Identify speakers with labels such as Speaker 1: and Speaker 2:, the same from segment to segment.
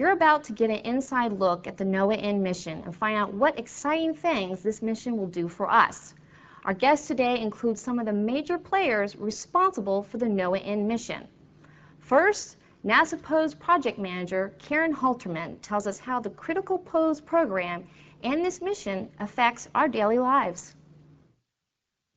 Speaker 1: You're about to get an inside look at the NOAA mission and find out what exciting things this mission will do for us. Our guests today include some of the major players responsible for the NOAA mission. First, NASA POSE project manager Karen Halterman tells us how the critical POSE program and this mission affects our daily lives.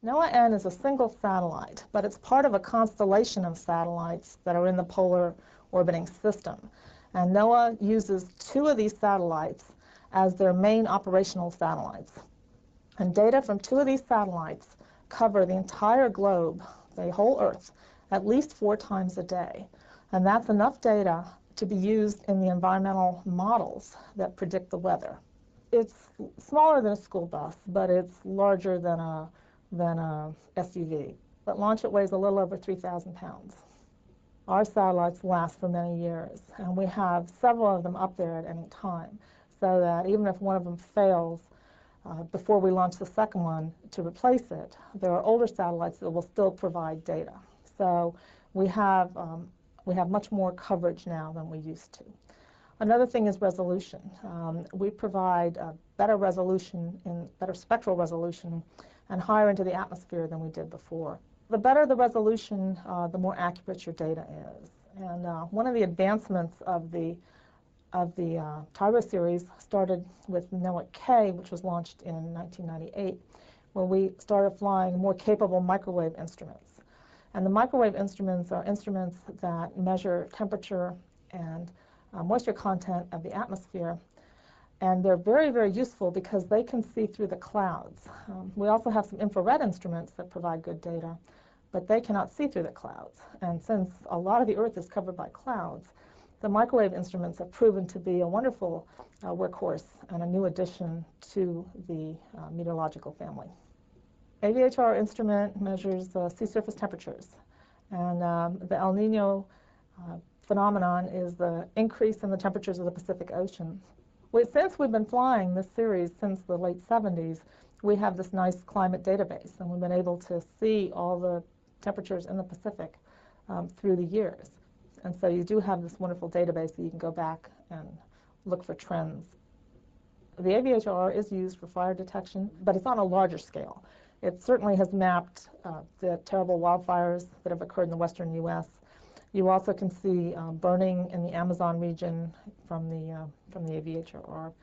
Speaker 2: NOAA is a single satellite, but it's part of a constellation of satellites that are in the polar orbiting system. And NOAA uses 2 of these satellites as their main operational satellites. And data from 2 of these satellites cover the entire globe, the whole Earth, at least 4 times a day. And that's enough data to be used in the environmental models that predict the weather. It's smaller than a school bus, but it's larger than a SUV. At launch, it weighs a little over 3,000 pounds. Our satellites last for many years, and we have several of them up there at any time, so that even if one of them fails before we launch the second one to replace it, there are older satellites that will still provide data. So we have much more coverage now than we used to. Another thing is resolution. We provide better resolution, better spectral resolution, and higher into the atmosphere than we did before. The better the resolution, the more accurate your data is. And one of the advancements of the Tyro series started with NOAA-K, which was launched in 1998, where we started flying more capable microwave instruments. And the microwave instruments are instruments that measure temperature and moisture content of the atmosphere. And they're very, very useful because they can see through the clouds. We also have some infrared instruments that provide good data, but they cannot see through the clouds. And since a lot of the Earth is covered by clouds, the microwave instruments have proven to be a wonderful workhorse and a new addition to the meteorological family. AVHR instrument measures sea surface temperatures, and the El Nino phenomenon is the increase in the temperatures of the Pacific Ocean. Since we've been flying this series since the late 70s, we have this nice climate database, and we've been able to see all the temperatures in the Pacific through the years. And so you do have this wonderful database that you can go back and look for trends. The AVHR is used for fire detection, but it's on a larger scale. It certainly has mapped the terrible wildfires that have occurred in the western U.S. You also can see burning in the Amazon region from the AVHR.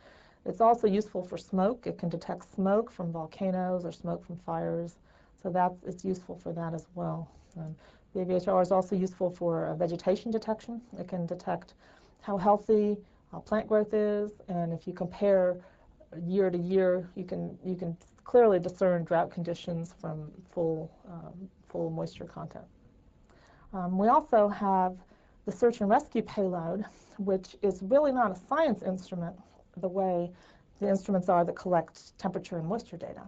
Speaker 2: It's also useful for smoke. It can detect smoke from volcanoes or smoke from fires, so it's useful for that as well. The AVHR is also useful for vegetation detection. It can detect how healthy plant growth is, and if you compare year to year, you can clearly discern drought conditions from full moisture content. We also have the search and rescue payload, which is really not a science instrument the way the instruments are that collect temperature and moisture data.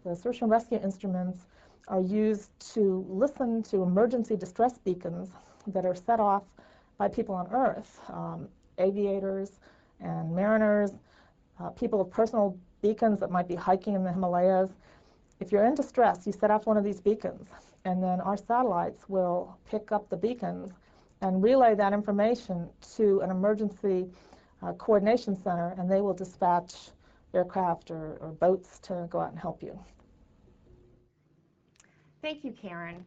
Speaker 2: The search and rescue instruments are used to listen to emergency distress beacons that are set off by people on Earth, aviators and mariners, people with personal beacons that might be hiking in the Himalayas. If you're in distress, you set off one of these beacons, and then our satellites will pick up the beacons and relay that information to an emergency coordination center, and they will dispatch aircraft or boats to go out and help you.
Speaker 1: Thank you, Karen.